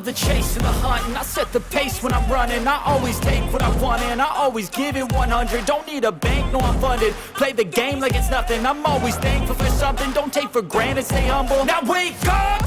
love the chase and the hunt, and I set the pace when I'm running. I always take what I want and I always give it 100. Don't need a bank, no I'm funded. Play the game like it's nothing. I'm always thankful for something. Don't take for granted, stay humble. Now wake up!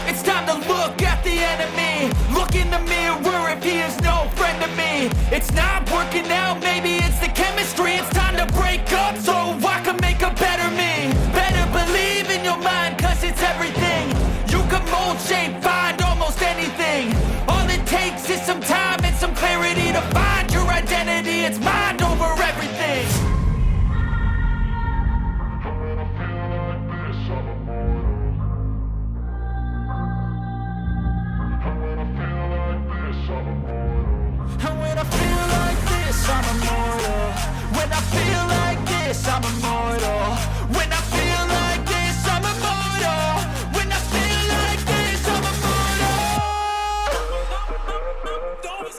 It's time to look at the enemy. Look in the mirror if he is no friend to me. It's not working out, maybe it's the chemistry. It's time to break up so I can make a better me. Better believe in your mind, cause it's everything. You can mold, shape, find almost anything. All it takes is some time and some clarity to find your identity. It's mind over everything. And when I feel like this, I'm immortal. When I feel like this, I'm immortal. When I feel like this, I'm immortal. When I feel like this, I'm immortal. Don't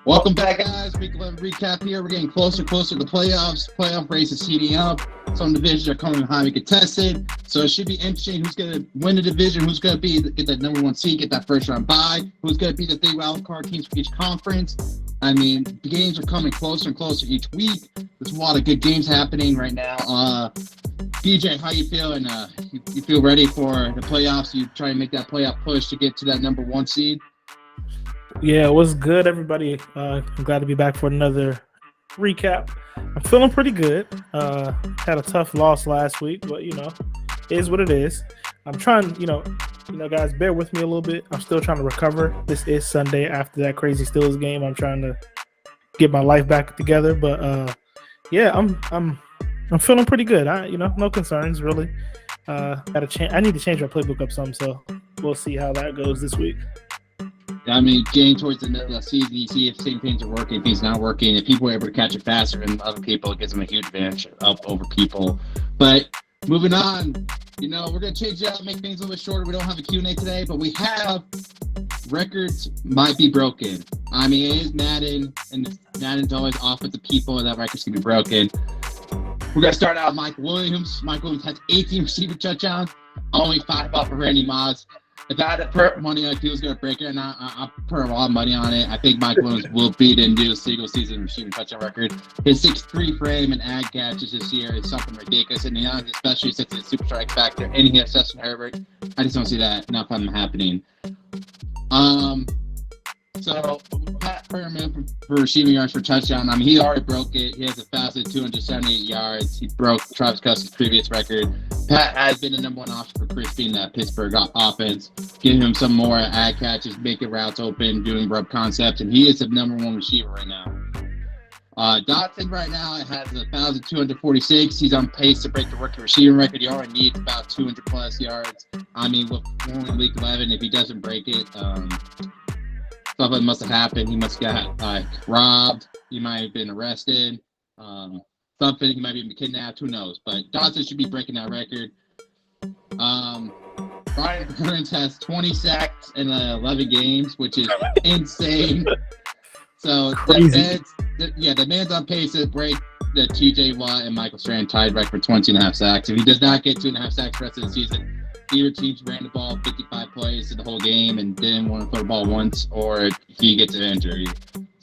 Welcome back, guys. Week 11 recap here. We're getting closer to the playoffs. Playoff race is heating up. Some divisions are coming highly contested, so it should be interesting who's going to win the division, who's going to get that number one seed, get that first round bye, who's going to be the 3 wild card teams for each conference. I mean, the games are coming closer and closer each week. There's a lot of good games happening right now. DJ, how you feeling? You feel ready for the playoffs? You try and make that playoff push to get to that number one seed? Yeah, what's good, everybody? I'm glad to be back for another recap. I'm feeling pretty good. Had a tough loss last week, but it is what it is. I'm trying, guys, bear with me a little bit. I'm still trying to recover. This is Sunday after that crazy Steelers game. I'm trying to get my life back together, but yeah, I'm feeling pretty good. No concerns really. I need to change my playbook up some, so we'll see how that goes this week. I mean, getting towards the middle of the season, you see if same things are working, if things not working. If people are able to catch it faster than other people, it gives them a huge advantage up over people. But moving on, we're going to change it up, make things a little bit shorter. We don't have a Q&A today, but we have records might be broken. I mean, it is Madden, and Madden's always off with the people, and that record's going to be broken. We're going to start out with Mike Williams. Mike Williams has 18 receiving touchdowns, only 5 off of Randy Moss. If I had to put money on if he was going to break it, and I put a lot of money on it, I think Mike Williams will beat and do a single season receiving touchdown record. His 6'3" frame and ag catches this year is something ridiculous, and especially since it's a superstar X factor, and he has Justin Herbert. I just don't see that enough of them happening. So Pat Perriman for receiving yards for touchdown. I mean, he already broke it. He has 1,278 yards. He broke Travis Kelce's previous record. Pat has been the number one option for Chris being that Pittsburgh offense, giving him some more ad catches, making routes open, doing rub concepts, and he is the number one receiver right now. Dotson right now has 1,246. He's on pace to break the rookie receiving record. He already needs about 200 plus yards. I mean, with only week 11, if he doesn't break it, something must have happened. He must have got robbed. He might have been arrested. Something. He might be kidnapped. Who knows? But Dotson should be breaking that record. Brian Burns has 20 sacks in 11 games, which is insane. So the man's on pace to break the T.J. Watt and Michael Strahan tied record for 20.5 sacks. If he does not get 2.5 sacks the rest of the season, either teams ran the ball 55 plays in the whole game and didn't want to throw the ball once, or he gets an injury.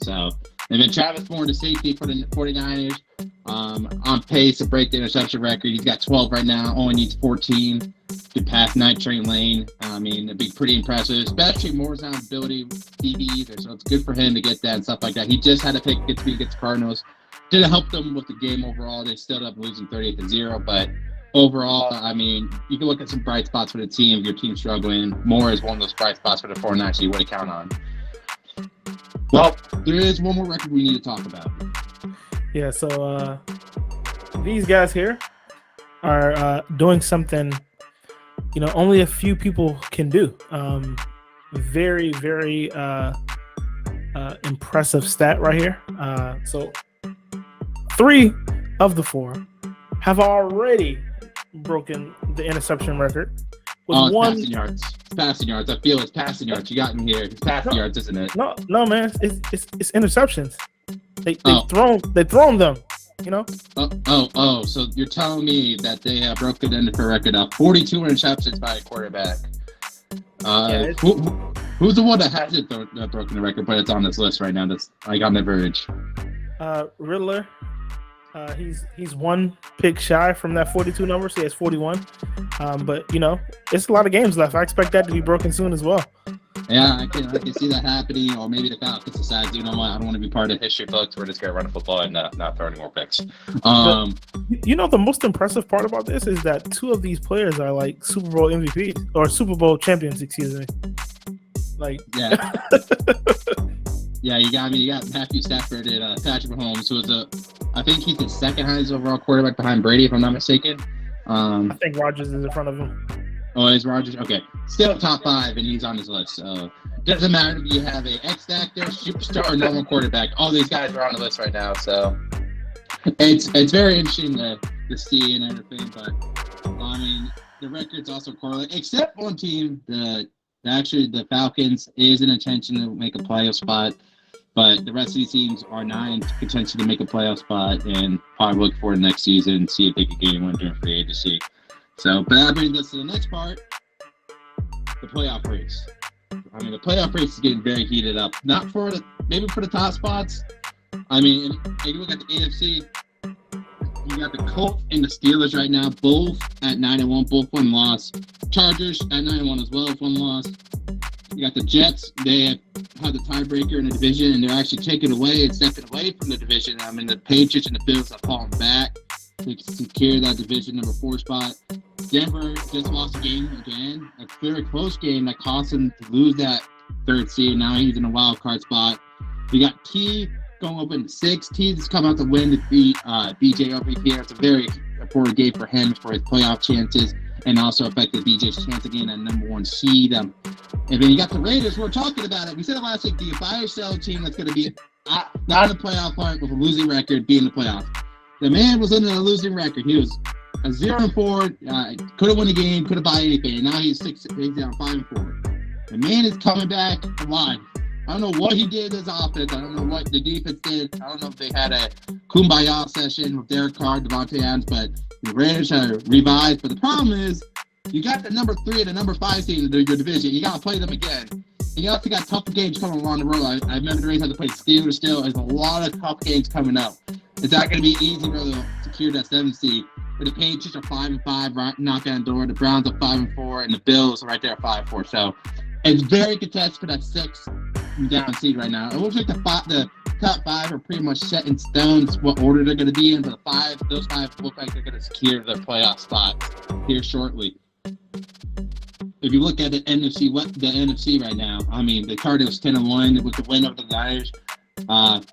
So, and then Travis Moore, the safety for the 49ers, on pace to break the interception record. He's got 12 right now, only needs 14 to pass Night Train Lane. I mean, it'd be pretty impressive, especially Moore's not ability DB either, so it's good for him to get that and stuff like that. He just had to pick against the Cardinals. Didn't help them with the game overall. They still ended up losing 38-0, but overall, I mean, you can look at some bright spots for the team. If your team's struggling, Moore is one of those bright spots for the 49ers you wouldn't count on. Well, there is one more record we need to talk about. Yeah, so these guys here are doing something, only a few people can do. Very, very impressive stat right here. So 3 of the 4 have already broken the interception record with passing yards. passing yards. I feel it's passing yards. You got me here. It's passing yards, isn't it? No, man. It's interceptions. They've Oh. thrown them. You know. Oh. So you're telling me that they have broken the NFL record of 42 interceptions by a quarterback? Who's the one that hasn't broken the record, but it's on this list right now? That's like on the verge. Riddler. He's one pick shy from that 42 number, so he has 41. But you know, it's a lot of games left. I expect that to be broken soon as well. Yeah, I can see that happening, or maybe the Falcons decides, you know what, I don't want to be part of history books. We're just gonna run a football and not throw any more picks. You know, the most impressive part about this is that two of these players are like Super Bowl MVPs or Super Bowl champions, excuse me. Like, yeah, yeah, you got me. You got Matthew Stafford and Patrick Mahomes, who is I think he's the second highest overall quarterback behind Brady, if I'm not mistaken. I think Rodgers is in front of him. Oh, is Rodgers? Okay. Still top 5, and he's on his list. So doesn't matter if you have a X-Factor, superstar, or normal quarterback. All these guys are on the list right now. So it's very interesting to see and everything. But, I mean, the records also correlate. Except one team, the Falcons, is in intention to make a playoff spot. But the rest of these teams are not in contention to make a playoff spot and probably look for the next season and see if they can get anyone during free agency. So, but that brings us to the next part, the playoff race. I mean, the playoff race is getting very heated up. Not for maybe for the top spots. I mean, if you look at the AFC, you got the Colts and the Steelers right now, both at 9-1, both one loss. Chargers at 9-1 as well, with one loss. You got the Jets. They have had the tiebreaker in the division, and they're actually taking away and stepping away from the division. I mean, the Patriots and the Bills have fallen back to secure that division number 4 spot. Denver just lost a game again, a very close game that cost him to lose that 3rd seed. Now he's in a wild card spot. We got T going up into 6. T has come out to win to beat BJ over here. It's a very important game for him for his playoff chances, and also affected BJ's chance again at number 1 seed. And then you got the Raiders. We're talking about it. We said it last week. Do you buy or sell a team that's going to be not in the playoff hunt with a losing record, be in the playoffs? The man was in a losing record. He was a 0-4. Could have won the game. Could have bought anything. And now he's down 5-4. The man is coming back alive. I don't know what he did as offense. I don't know what the defense did. I don't know if they had a kumbaya session with Derek Carr, Devontae Adams, but the Raiders are revived. But the problem is, you got the number 3 and the number 5 seed in your division. You got to play them again. And you also got tough games coming along the road. I remember the Raiders had to play Steelers still. There's a lot of tough games coming up. It's not going to be easy really to secure that 7th seed. But the Patriots are 5-5, right, knocking on the door. The Browns are 5-4, and the Bills are right there at 5-4. So it's very contested for that 6th down seed right now. It looks like the top 5 are pretty much set in stone what order they're going to be in. But those 5 look like they're going to secure their playoff spot here shortly. If you look at the NFC right now, I mean, the Cardinals 10-1 with the win over the Niners.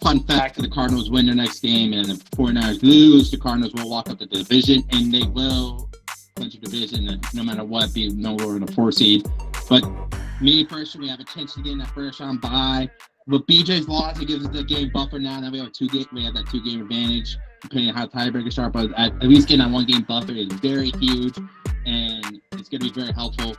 Fun fact, the Cardinals win their next game and the 49ers lose, the Cardinals will walk up the division, and they will clinch the division no matter what, be no lower than a 4 seed. But me personally, I have a chance to get in that first round bye. With BJ's loss, it gives us the game buffer now. Now we have that 2-game advantage, depending on how tiebreakers start. But at least getting that 1-game buffer is very huge, and it's going to be very helpful.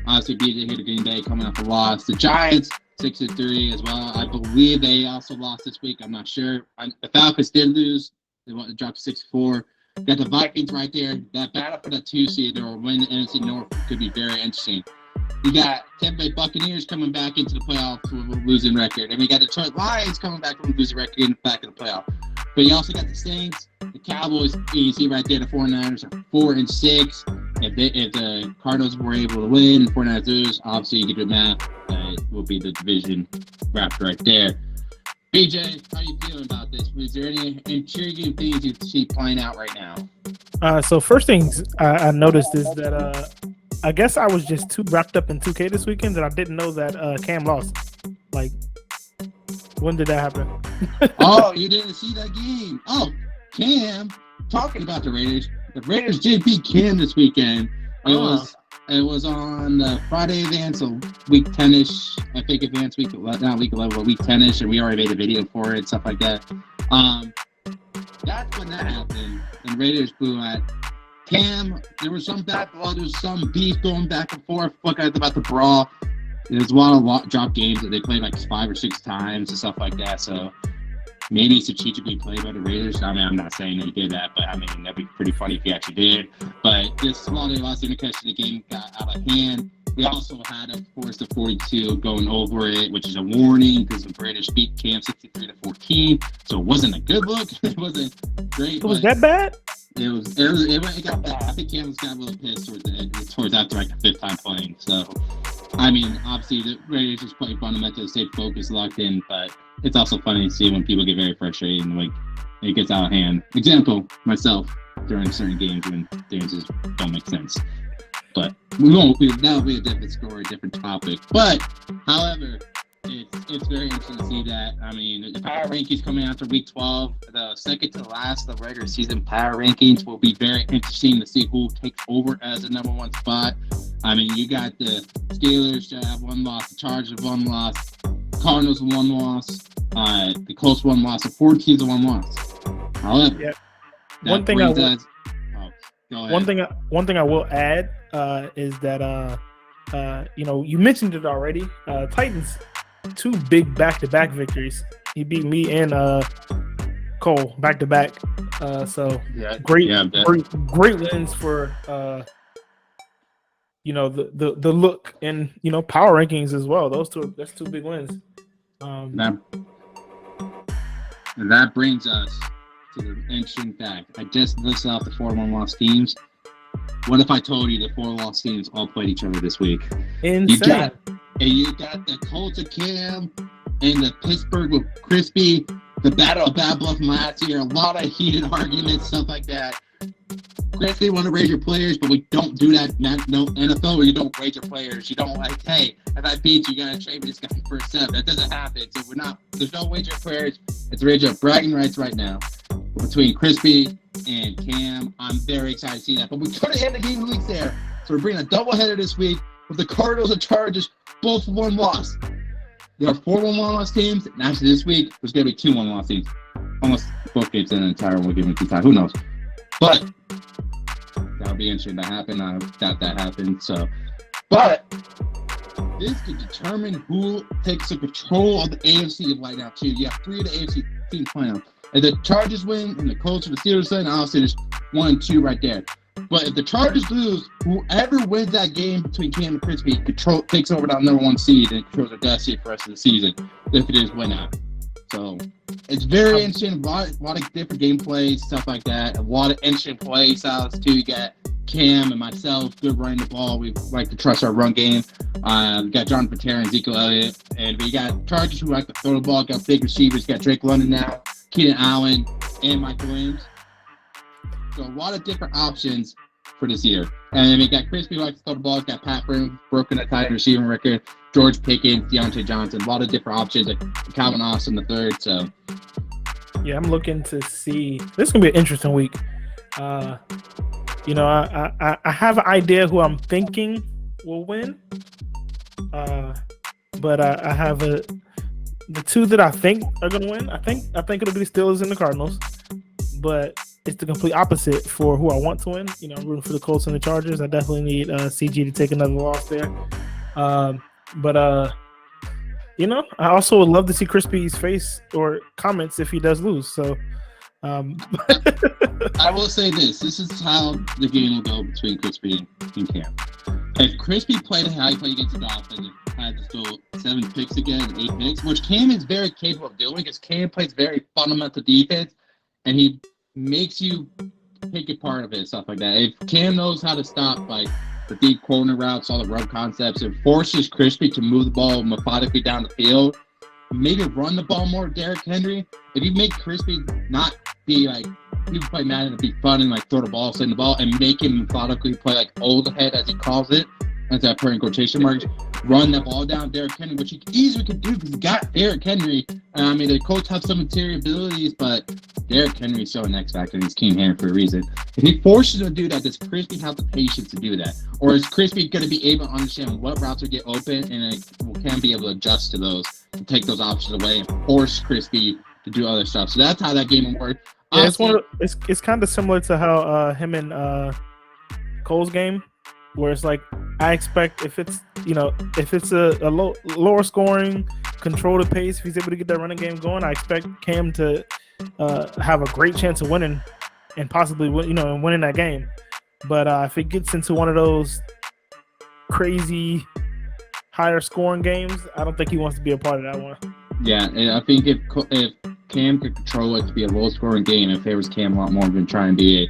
Obviously, BJ here to Green Bay coming off a loss. The Giants 6-3 as well. I believe they also lost this week. I'm not sure. The Falcons did lose. They dropped 6-4. Got the Vikings right there. That battle for that 2 seed or win the NFC North could be very interesting. You got Tampa Bay Buccaneers coming back into the playoffs with a losing record. And we got Detroit Lions coming back with a losing record and back in the playoff. But you also got the Saints, the Cowboys. You see right there, the 49ers are 4-6. If the Cardinals were able to win, the 49ers lose, obviously you get the math. It will be the division wrapped right there. BJ, how are you feeling about this? Was there any intriguing things you see playing out right now? So first things I noticed is that I guess I was just too wrapped up in 2K this weekend that I didn't know that Cam lost. Like, when did that happen? Oh, you didn't see that game? Oh, Cam, talking about the Raiders. The Raiders did beat Cam this weekend. It was on the Friday advance, so week 10-ish. I think advance week 11, not week 11, but week 10-ish, and we already made a video for it, stuff like that. That's when that happened. And Raiders blew at Cam, there was some bad blood, there was some beef going back and forth. Fuck about the brawl. There's a lot of drop games that they played like 5 or 6 times and stuff like that. So maybe strategically played by the Raiders. I mean, I'm not saying they did that, but I mean, that'd be pretty funny if he actually did. But just while they lost the interception, the game got out of hand. We also had, of course, the 42 going over it, which is a warning because the Raiders beat Cam 63-14. So it wasn't a good look. It wasn't great. Was that bad? It got bad. I think Cam got a little pissed towards after like the 5th time playing. So, I mean, obviously the Raiders just playing fundamental, stay focused, locked in, but it's also funny to see when people get very frustrated and like it gets out of hand. Example, myself during certain games when things just don't make sense. But that'll be a different story, different topic. But however, it's very interesting to see that. I mean, the power rankings coming after week 12, the second to last of the regular season power rankings will be very interesting to see who takes over as the number 1 spot. I mean, you got the Steelers that have 1 loss, the Chargers 1 loss, Cardinals 1 loss, the Colts 1 loss, the 4 teams 1 loss. However, one thing I will add is that you mentioned it already. Titans 2 big back-to-back victories. He beat me and Cole back-to-back. Great wins for the look and power rankings as well. That's 2 big wins. And that brings us to the interesting fact. I just listed out the 4-1 loss teams. What if I told you the 4 loss teams all played each other this week? Insane. You got the Colts of Cam and the Pittsburgh with Crispy, the Battle of Bad Bluff from last year, a lot of heated arguments, stuff like that. Crispy want to raise your players, but we don't do that. No NFL where you don't raise your players. You don't like, hey, if I beat you, gotta trade this guy for a 7. That doesn't happen. So there's no raise your players. It's raise your bragging rights right now between Crispy and Cam. I'm very excited to see that. But we could have ended the game weeks there. So we're bringing a doubleheader this week with the Cardinals and Chargers, both 1 loss. There are 4 1 loss teams, and after this week, there's going to be 2 1 loss teams. Almost both games in an entire one given 2 times. Who knows? But that'll be interesting to happen. I doubt that happens. But this could determine who takes the control of the AFC right now, too. You have 3 of the AFC teams playing. If the Chargers win and the Colts or the Steelers win, obviously there's 1 and 2 right there. But if the Chargers lose, whoever wins that game between Cam and Crispy takes over that number 1 seed and controls their destiny for the rest of the season if it is win out. So it's very interesting. A lot of different gameplay, stuff like that. A lot of interesting play styles too. You got Cam and myself, good running the ball. We like to trust our run game. We got John Patera and Ezekiel Elliott. And we got Chargers who like to throw the ball, got big receivers, got Drake London now, Keenan Allen, and Michael Williams. So a lot of different options for this year. And then we got Crispy who likes to throw the ball, got Pat Brim, broken a tight receiving record, George Pickens, Deontay Johnson, a lot of different options, like Calvin Austin III. So yeah, I'm looking to see. This is gonna be an interesting week. I have an idea who I'm thinking will win. But I have the 2 that I think are gonna win. I think it'll be the Steelers and the Cardinals. But it's the complete opposite for who I want to win. I'm rooting for the Colts and the Chargers. I definitely need CG to take another loss there. But I also would love to see Crispy's face or comments if he does lose. So I will say this. This is how the game will go between Crispy and Cam. If Crispy played how he played against the Dolphins and had to throw 7 picks again, 8 picks, which Cam is very capable of doing because Cam plays very fundamental defense and he makes you take a part of it, stuff like that. If Cam knows how to stop like the deep corner routes, all the rub concepts, and forces Crispy to move the ball methodically down the field, maybe run the ball more, Derrick Henry. If you make Crispy not be like people play Madden to be fun and like throw the ball, send the ball, and make him methodically play like old head as he calls it, as that putting quotation marks, run that ball down Derrick Henry, which he easily could do because he got Derrick Henry. I mean, the Colts have some interior abilities, but Derrick Henry is so an X factor and he's King Henry for a reason. If he forces him to do that, does Crispy have the patience to do that? Or is Crispy going to be able to understand what routes will get open and can be able to adjust to those, to take those options away and force Crispy to do other stuff? So that's how that game will work. Yeah, it's kind of similar to how him and Cole's game, where it's like I expect if it's a lower scoring, control the pace, if he's able to get that running game going, I expect Cam to have a great chance of winning and possibly winning that game. But if it gets into one of those crazy higher scoring games, I don't think he wants to be a part of that one. Yeah, and I think if Cam could control it to be a low scoring game, it favors Cam a lot more than trying to be a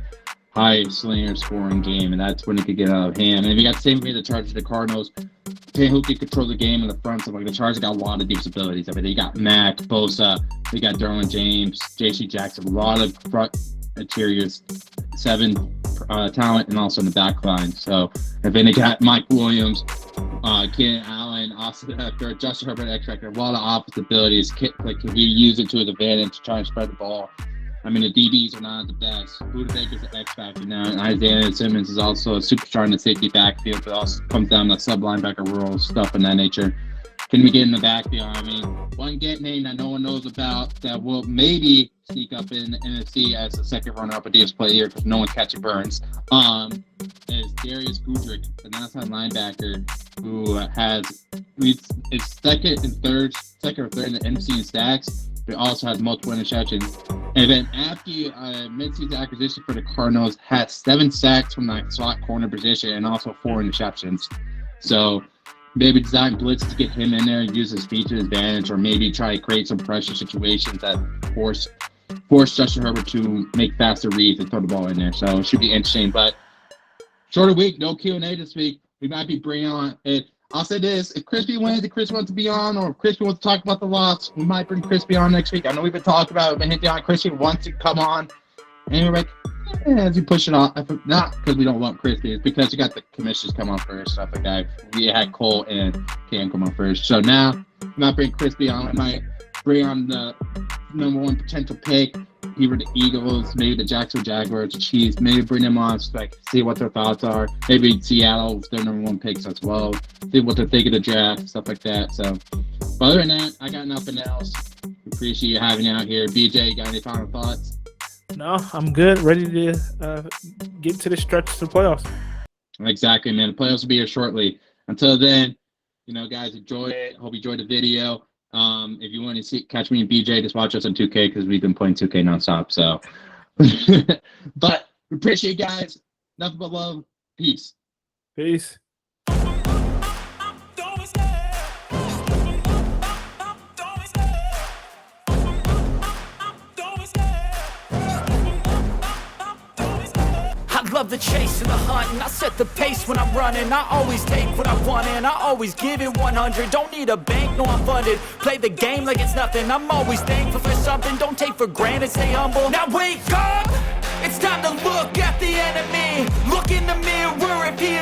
high slinger scoring game, and that's when it could get out of hand. And we got the same way the Chargers, the Cardinals, who can control the game in the front. So like the Chargers got a lot of deep abilities. I mean, they got Mack, Bosa, they got Derwin James, J.C. Jackson, a lot of front interior 7 talent, and also in the back line. So and then they got Mike Williams, Keenan Allen, Austin Eckler, Justin Herbert, X Factor, a lot of offensive abilities. Like, can he use it to his advantage to try and spread the ball? I mean, the DBs are not the best. Budda Baker's the X Factor now, and Isaiah Simmons is also a superstar in the safety backfield, but also comes down to sub linebacker role stuff in that nature. Can we get in the backfield? I mean, one name that no one knows about that will maybe sneak up in the NFC as the second runner-up of DFS Player because no one's catching Burns, is Darius Goodrick, an outside linebacker who is second or third in the NFC in sacks, but also has multiple interceptions. And then after mid-season acquisition for the Cardinals, had 7 sacks from the slot corner position and also 4 interceptions. So maybe design blitz to get him in there and use his speed to his advantage, or maybe try to create some pressure situations that force Justin Herbert to make faster reads and throw the ball in there. So it should be interesting. But shorter week, no Q&A this week. We might be bringing on it. I'll say this: if Crispy wins, if Chris wants to be on, or if Crispy wants to talk about the loss, we might bring Crispy on next week. I know we've been talking about it, been hinting on Crispy wants to come on, and we're like, as we push it off, not because we don't want Crispy, it's because you got the commissioners come on first, stuff like that. We had Cole and Cam come on first, so now we might bring Crispy on. We might bring on the #1 potential pick, either the Eagles, maybe the Jacksonville Jaguars, the Chiefs. Maybe bring them on, so like see what their thoughts are. Maybe Seattle with their #1 picks as well. See what they're thinking of the draft, stuff like that. So, but other than that, I got nothing else. Appreciate you having me out here. BJ, got any final thoughts? No, I'm good. Ready to get to the stretch to the playoffs. Exactly, man. The playoffs will be here shortly. Until then, guys, enjoy it. Hope you enjoyed the video. If you want to catch me and BJ, just watch us on 2K because we've been playing 2K nonstop. So, but we appreciate you guys. Nothing but love. Peace. Peace. Love the chase and the hunt, and I set the pace when I'm running. I always take what I want and I always give it 100. Don't need a bank, no I'm funded. Play the game like it's nothing. I'm always thankful for something. Don't take for granted, stay humble. Now wake up, it's time to look at the enemy. Look in the mirror if he